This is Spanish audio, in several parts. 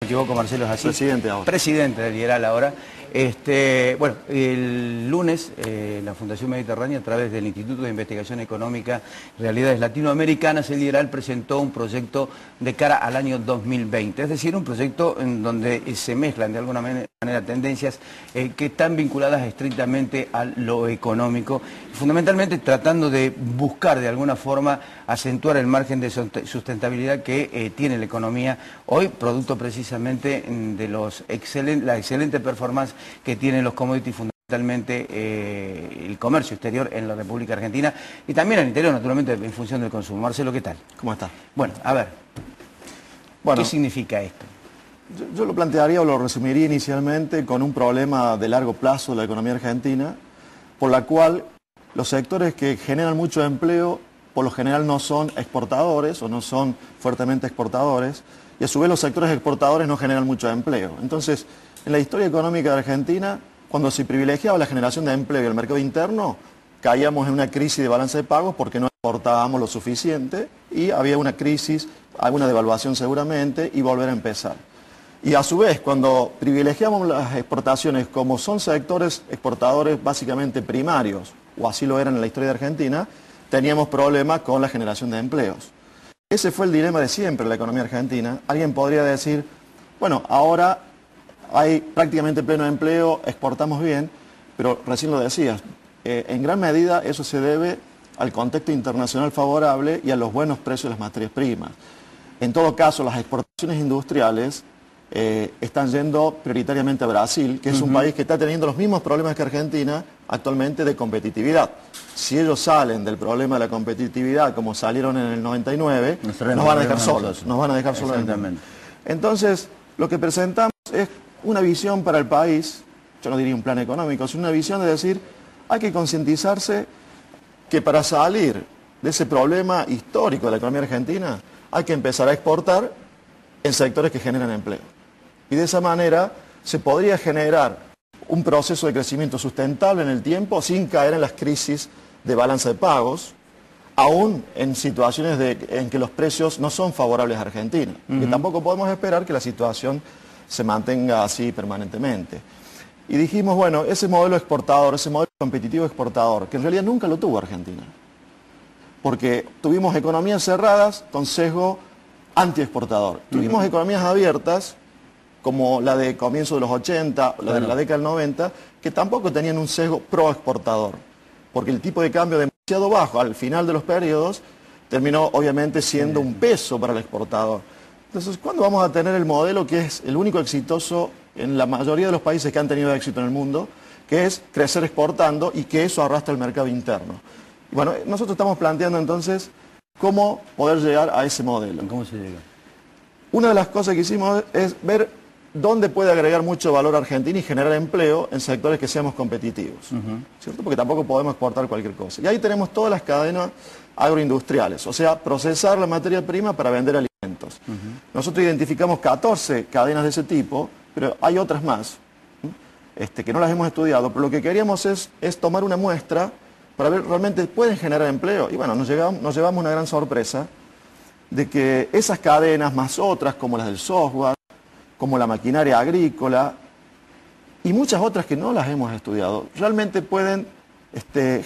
equivoco, Marcelo, es así. Presidente ahora. Presidente del IERAL ahora. Bueno, el lunes la Fundación Mediterránea, a través del Instituto de Investigación Económica Realidades Latinoamericanas, el IERAL presentó un proyecto de cara al año 2020. Es decir, un proyecto en donde se mezclan de alguna manera tendencias que están vinculadas estrictamente a lo económico, fundamentalmente tratando de buscar de alguna forma acentuar el margen de sustentabilidad que tiene la economía hoy, producto precisamente de la excelente performance que tienen los commodities, fundamentalmente el comercio exterior en la República Argentina y también al interior, naturalmente, en función del consumo. Marcelo, ¿qué tal? ¿Cómo está? Bueno, a ver, ¿qué significa esto? Yo lo plantearía o lo resumiría inicialmente con un problema de largo plazo de la economía argentina, por la cual los sectores que generan mucho empleo, por lo general no son exportadores o no son fuertemente exportadores, y a su vez los sectores exportadores no generan mucho empleo. Entonces, en la historia económica de Argentina, cuando se privilegiaba la generación de empleo y el mercado interno, caíamos en una crisis de balance de pagos porque no exportábamos lo suficiente y había una crisis, alguna devaluación seguramente, y volver a empezar. Y a su vez, cuando privilegiamos las exportaciones, como son sectores exportadores básicamente primarios, o así lo eran en la historia de Argentina, teníamos problemas con la generación de empleos. Ese fue el dilema de siempre en la economía argentina. Alguien podría decir, bueno, ahora hay prácticamente pleno empleo, exportamos bien, pero recién lo decías, en gran medida eso se debe al contexto internacional favorable y a los buenos precios de las materias primas. En todo caso, las exportaciones industriales están yendo prioritariamente a Brasil, que es un país que está teniendo los mismos problemas que Argentina actualmente de competitividad. Si ellos salen del problema de la competitividad como salieron en el 99, nos van a dejar solos, nos van a dejar solos. Entonces, lo que presentamos es una visión para el país, yo no diría un plan económico, sino una visión de decir, hay que concientizarse que para salir de ese problema histórico de la economía argentina, hay que empezar a exportar en sectores que generan empleo. Y de esa manera se podría generar un proceso de crecimiento sustentable en el tiempo sin caer en las crisis de balanza de pagos, aún en situaciones en que los precios no son favorables a Argentina. Y tampoco podemos esperar que la situación se mantenga así permanentemente. Y dijimos, bueno, ese modelo exportador, ese modelo competitivo exportador, que en realidad nunca lo tuvo Argentina, porque tuvimos economías cerradas con sesgo anti-exportador. Tuvimos economías abiertas, como la de comienzo de los 80, la de la década del 90, que tampoco tenían un sesgo pro-exportador, porque el tipo de cambio demasiado bajo al final de los periodos terminó obviamente siendo un peso para el exportador. Entonces, ¿cuándo vamos a tener el modelo que es el único exitoso en la mayoría de los países que han tenido éxito en el mundo, que es crecer exportando y que eso arrastra el mercado interno? Y bueno, nosotros estamos planteando entonces cómo poder llegar a ese modelo. ¿Cómo se llega? Una de las cosas que hicimos es ver dónde puede agregar mucho valor a Argentina y generar empleo en sectores que seamos competitivos, ¿cierto? Porque tampoco podemos exportar cualquier cosa. Y ahí tenemos todas las cadenas agroindustriales, o sea, procesar la materia prima para vender alimentos. Nosotros identificamos 14 cadenas de ese tipo, pero hay otras más, que no las hemos estudiado, pero lo que queríamos es tomar una muestra para ver realmente pueden generar empleo. Y bueno, nos llevamos una gran sorpresa de que esas cadenas, más otras como las del software, como la maquinaria agrícola y muchas otras que no las hemos estudiado, realmente pueden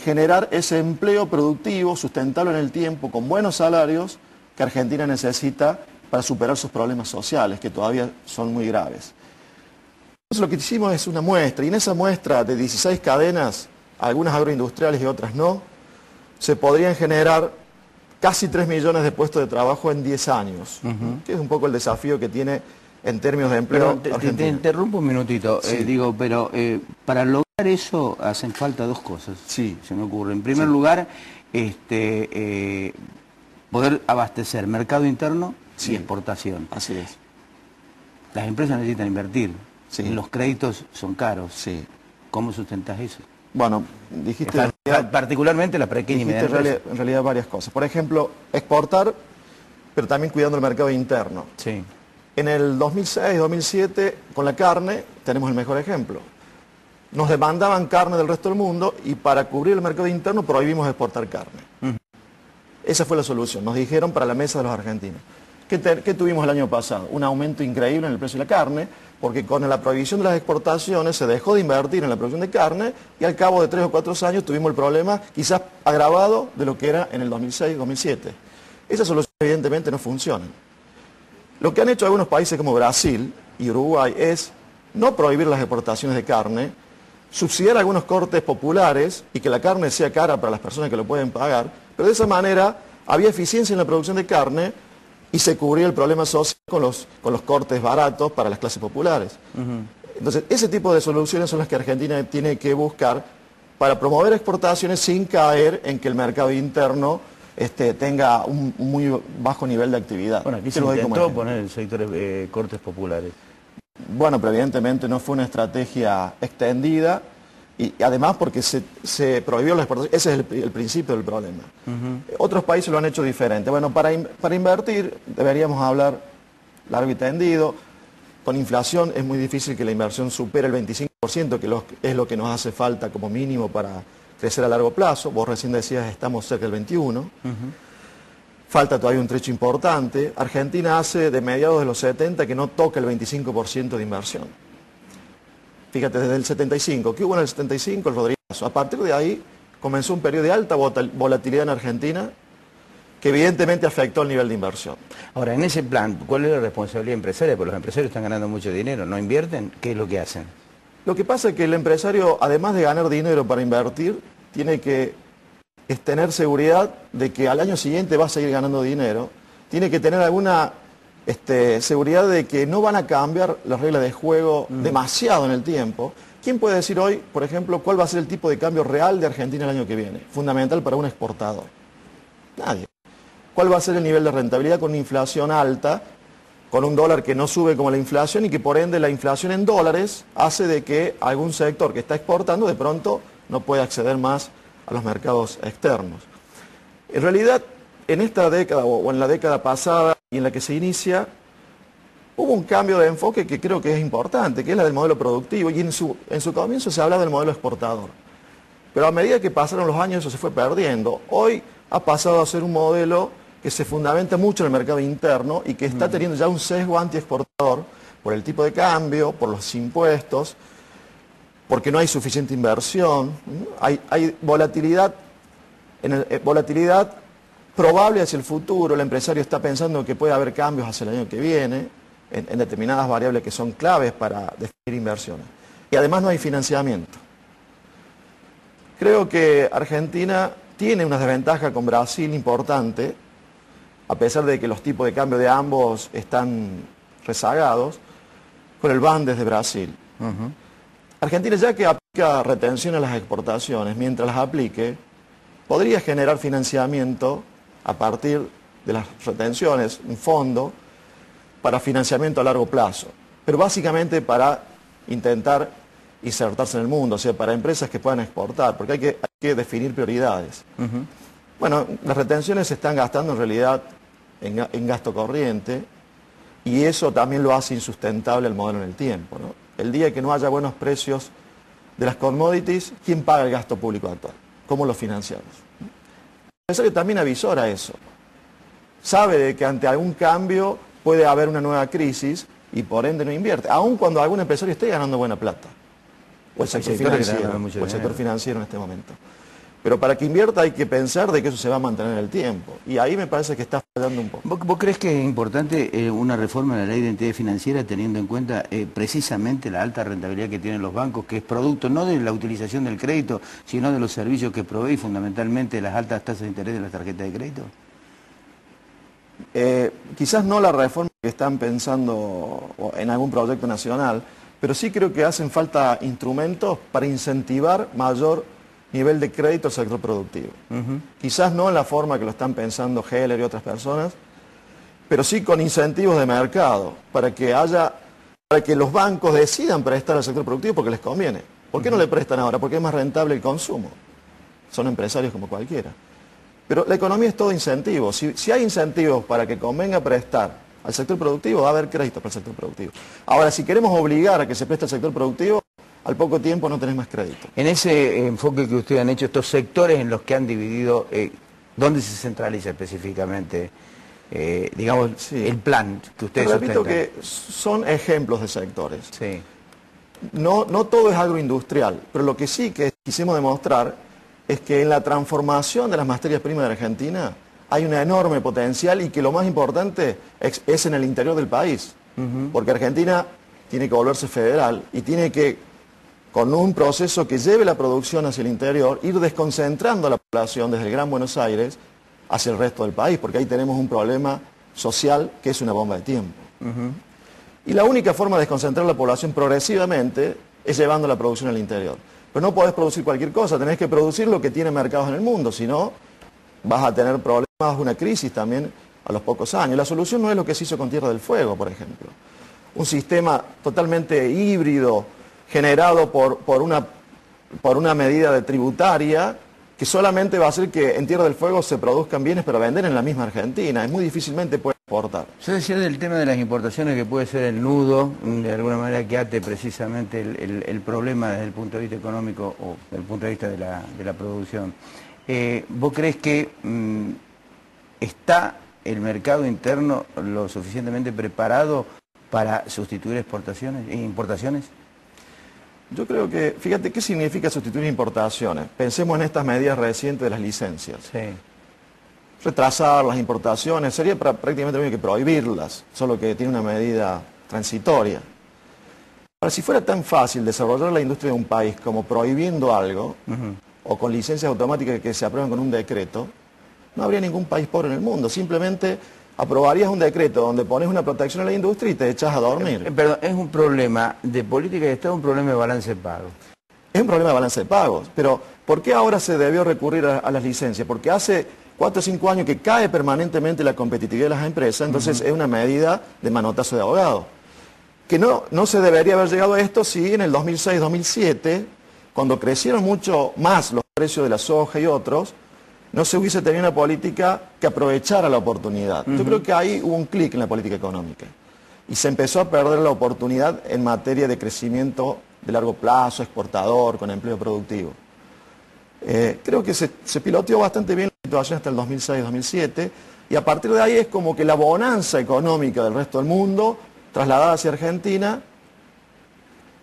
generar ese empleo productivo, sustentable en el tiempo, con buenos salarios que Argentina necesita para superar sus problemas sociales, que todavía son muy graves. Entonces lo que hicimos es una muestra, y en esa muestra de 16 cadenas, algunas agroindustriales y otras no, se podrían generar casi 3 millones de puestos de trabajo en 10 años, que es un poco el desafío que tiene en términos de empleo. Te interrumpo un minutito, Sí. pero para lograr eso hacen falta dos cosas, Sí. se me ocurre. En primer lugar, poder abastecer mercado interno y exportación. Así es. Las empresas necesitan invertir, Sí. los créditos son caros. Sí. ¿Cómo sustentas eso? Bueno, dijiste Particularmente la pequeña y mediana empresa. en realidad varias cosas. Por ejemplo, exportar, pero también cuidando el mercado interno. Sí. En el 2006, 2007, con la carne, tenemos el mejor ejemplo. Nos demandaban carne del resto del mundo y para cubrir el mercado interno prohibimos exportar carne. Esa fue la solución, nos dijeron para la mesa de los argentinos. ¿Qué tuvimos el año pasado? Un aumento increíble en el precio de la carne, porque con la prohibición de las exportaciones se dejó de invertir en la producción de carne y al cabo de 3 o 4 años tuvimos el problema quizás agravado de lo que era en el 2006-2007. Esas soluciones evidentemente no funcionan. Lo que han hecho algunos países como Brasil y Uruguay es no prohibir las exportaciones de carne, subsidiar algunos cortes populares y que la carne sea cara para las personas que lo pueden pagar, pero de esa manera había eficiencia en la producción de carne y se cubría el problema social con los cortes baratos para las clases populares. Entonces, ese tipo de soluciones son las que Argentina tiene que buscar para promover exportaciones sin caer en que el mercado interno tenga un muy bajo nivel de actividad. Bueno, aquí se intentó poner el sector cortes populares. Bueno, pero evidentemente no fue una estrategia extendida y además porque se prohibió la exportación. Ese es el principio del problema. Otros países lo han hecho diferente. Bueno, para invertir deberíamos hablar largo y tendido. Con inflación es muy difícil que la inversión supere el 25%, que es lo que nos hace falta como mínimo para crecer a largo plazo. Vos recién decías estamos cerca del 21%. Falta todavía un trecho importante. Argentina hace de mediados de los 70 que no toca el 25% de inversión. Fíjate, desde el 75. ¿Qué hubo en el 75? El Rodrigazo. A partir de ahí comenzó un periodo de alta volatilidad en Argentina que evidentemente afectó el nivel de inversión. Ahora, en ese plan, ¿cuál es la responsabilidad empresaria? Porque los empresarios están ganando mucho dinero, ¿no invierten? ¿Qué es lo que hacen? Lo que pasa es que el empresario, además de ganar dinero para invertir, tiene que tener seguridad de que al año siguiente va a seguir ganando dinero, tiene que tener alguna seguridad de que no van a cambiar las reglas de juego demasiado en el tiempo. ¿Quién puede decir hoy, por ejemplo, cuál va a ser el tipo de cambio real de Argentina el año que viene? Fundamental para un exportador. Nadie. ¿Cuál va a ser el nivel de rentabilidad con una inflación alta, con un dólar que no sube como la inflación y que por ende la inflación en dólares hace de que algún sector que está exportando de pronto no pueda acceder más a los mercados externos? En realidad, en esta década o en la década pasada y en la que se inicia, hubo un cambio de enfoque que creo que es importante, que es la del modelo productivo, y en su comienzo se hablaba del modelo exportador. Pero a medida que pasaron los años eso se fue perdiendo. Hoy ha pasado a ser un modelo que se fundamenta mucho en el mercado interno y que está teniendo ya un sesgo antiexportador por el tipo de cambio, por los impuestos, porque no hay suficiente inversión, hay volatilidad, volatilidad probable hacia el futuro. El empresario está pensando que puede haber cambios hacia el año que viene en determinadas variables que son claves para definir inversiones. Y además no hay financiamiento. Creo que Argentina tiene una desventaja con Brasil importante, a pesar de que los tipos de cambio de ambos están rezagados, con el BAN desde Brasil. Argentina, ya que aplica retención a las exportaciones, mientras las aplique, podría generar financiamiento a partir de las retenciones, un fondo para financiamiento a largo plazo, pero básicamente para intentar insertarse en el mundo, o sea, para empresas que puedan exportar, porque hay que definir prioridades. Bueno, las retenciones se están gastando en realidad en gasto corriente y eso también lo hace insustentable el modelo en el tiempo, ¿no? El día que no haya buenos precios de las commodities, ¿quién paga el gasto público actual? ¿Cómo lo financiamos? El empresario también avisora eso. Sabe de que ante algún cambio puede haber una nueva crisis y por ende no invierte, aun cuando algún empresario esté ganando buena plata. O el sector financiero en este momento. Pero para que invierta hay que pensar de que eso se va a mantener en el tiempo. Y ahí me parece que está fallando un poco. ¿Vos crees que es importante una reforma de la ley de identidad financiera teniendo en cuenta precisamente la alta rentabilidad que tienen los bancos, que es producto no de la utilización del crédito, sino de los servicios que provee y fundamentalmente las altas tasas de interés de las tarjetas de crédito? Quizás no la reforma que están pensando en algún proyecto nacional, pero sí creo que hacen falta instrumentos para incentivar mayor nivel de crédito al sector productivo. Quizás no en la forma que lo están pensando Heller y otras personas, pero sí con incentivos de mercado, para que los bancos decidan prestar al sector productivo porque les conviene. ¿Por qué no le prestan ahora? Porque es más rentable el consumo. Son empresarios como cualquiera. Pero la economía es todo incentivo. Si hay incentivos para que convenga prestar al sector productivo, va a haber crédito para el sector productivo. Ahora, si queremos obligar a que se preste al sector productivo, al poco tiempo no tenés más crédito. En ese enfoque que ustedes han hecho, estos sectores en los que han dividido, ¿dónde se centraliza específicamente? digamos, Sí. el plan que ustedes Te repito sustentan. que son ejemplos de sectores. Sí. No todo es agroindustrial, pero lo que sí que quisimos demostrar es que en la transformación de las materias primas de Argentina hay un enorme potencial y que lo más importante es en el interior del país. Porque Argentina tiene que volverse federal y tiene que, con un proceso que lleve la producción hacia el interior, ir desconcentrando a la población desde el Gran Buenos Aires hacia el resto del país, porque ahí tenemos un problema social que es una bomba de tiempo. Y la única forma de desconcentrar la población progresivamente es llevando la producción al interior. Pero no podés producir cualquier cosa, tenés que producir lo que tiene mercados en el mundo, si no vas a tener problemas, una crisis también a los pocos años. La solución no es lo que se hizo con Tierra del Fuego, por ejemplo. Un sistema totalmente híbrido, generado por una medida de tributaria, que solamente va a hacer que en Tierra del Fuego se produzcan bienes para vender en la misma Argentina. Es muy difícilmente puede exportar. Yo decía del tema de las importaciones que puede ser el nudo, de alguna manera que ate precisamente el problema desde el punto de vista económico o desde el punto de vista de la producción. ¿Vos crees que está el mercado interno lo suficientemente preparado para sustituir exportaciones e importaciones? Yo creo que, fíjate, ¿qué significa sustituir importaciones? Pensemos en estas medidas recientes de las licencias. Sí. Retrasar las importaciones sería prácticamente lo mismo que prohibirlas, solo que tiene una medida transitoria. Ahora, si fuera tan fácil desarrollar la industria de un país como prohibiendo algo, o con licencias automáticas que se aprueban con un decreto, no habría ningún país pobre en el mundo. Simplemente aprobarías un decreto donde pones una protección a la industria y te echas a dormir. Perdón, es un problema de política de Estado, un problema de balance de pago. Es un problema de balance de pagos, pero ¿por qué ahora se debió recurrir a las licencias? Porque hace 4 o 5 años que cae permanentemente la competitividad de las empresas, entonces es una medida de manotazo de abogado. Que no se debería haber llegado a esto si en el 2006-2007, cuando crecieron mucho más los precios de la soja y otros, no se hubiese tenido una política que aprovechara la oportunidad. Yo creo que ahí hubo un clic en la política económica. Y se empezó a perder la oportunidad en materia de crecimiento de largo plazo, exportador, con empleo productivo. Creo que se piloteó bastante bien la situación hasta el 2006-2007 y a partir de ahí es como que la bonanza económica del resto del mundo, trasladada hacia Argentina,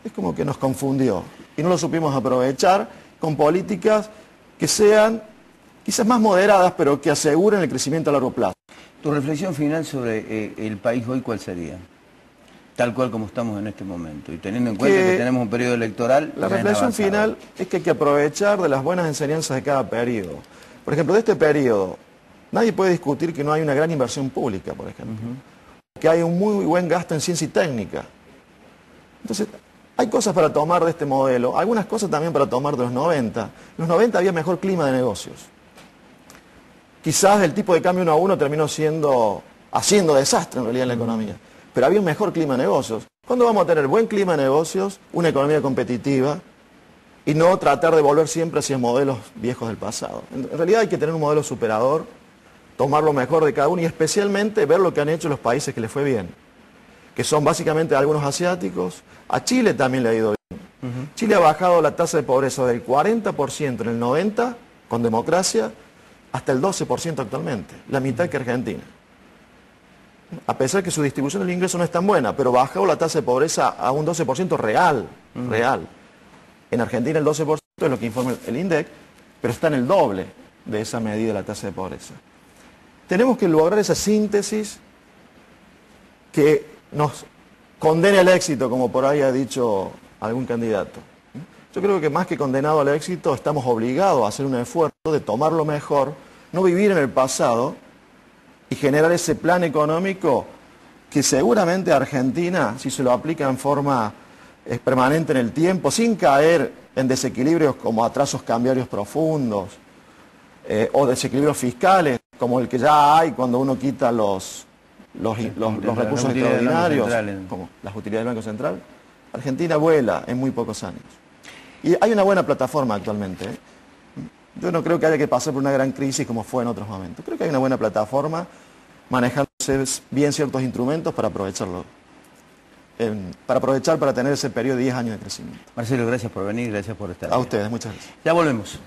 es como que nos confundió y no lo supimos aprovechar con políticas que sean quizás más moderadas, pero que aseguren el crecimiento a largo plazo. ¿Tu reflexión final sobre el país hoy cuál sería? Tal cual como estamos en este momento. Y teniendo en cuenta que tenemos un periodo electoral... La reflexión final es que hay que aprovechar de las buenas enseñanzas de cada periodo. Por ejemplo, de este periodo, nadie puede discutir que no hay una gran inversión pública, por ejemplo. Que hay un muy buen gasto en ciencia y técnica. Entonces, hay cosas para tomar de este modelo, algunas cosas también para tomar de los 90. En los 90 había mejor clima de negocios. Quizás el tipo de cambio 1 a 1 terminó haciendo desastre en realidad en la economía, pero había un mejor clima de negocios. ¿Cuándo vamos a tener buen clima de negocios, una economía competitiva y no tratar de volver siempre hacia modelos viejos del pasado? En realidad hay que tener un modelo superador, tomar lo mejor de cada uno y especialmente ver lo que han hecho los países que les fue bien, que son básicamente algunos asiáticos. A Chile también le ha ido bien. Chile ha bajado la tasa de pobreza del 40% en el 90, con democracia, hasta el 12% actualmente, la mitad que Argentina. A pesar que su distribución del ingreso no es tan buena, pero bajó la tasa de pobreza a un 12% real. En Argentina el 12% es lo que informa el INDEC, pero está en el doble de esa medida la tasa de pobreza. Tenemos que lograr esa síntesis que nos condene al éxito, como por ahí ha dicho algún candidato. Yo creo que más que condenado al éxito, estamos obligados a hacer un esfuerzo de tomar lo mejor, no vivir en el pasado y generar ese plan económico que seguramente Argentina, si se lo aplica en forma permanente en el tiempo, sin caer en desequilibrios como atrasos cambiarios profundos o desequilibrios fiscales, como el que ya hay cuando uno quita los recursos extraordinarios, como las utilidades del Banco Central, Argentina vuela en muy pocos años. Y hay una buena plataforma actualmente. Yo no creo que haya que pasar por una gran crisis como fue en otros momentos. Creo que hay una buena plataforma manejándose bien ciertos instrumentos para aprovecharlo. Para tener ese periodo de 10 años de crecimiento. Marcelo, gracias por venir, gracias por estar. A ustedes, muchas gracias. Ya volvemos.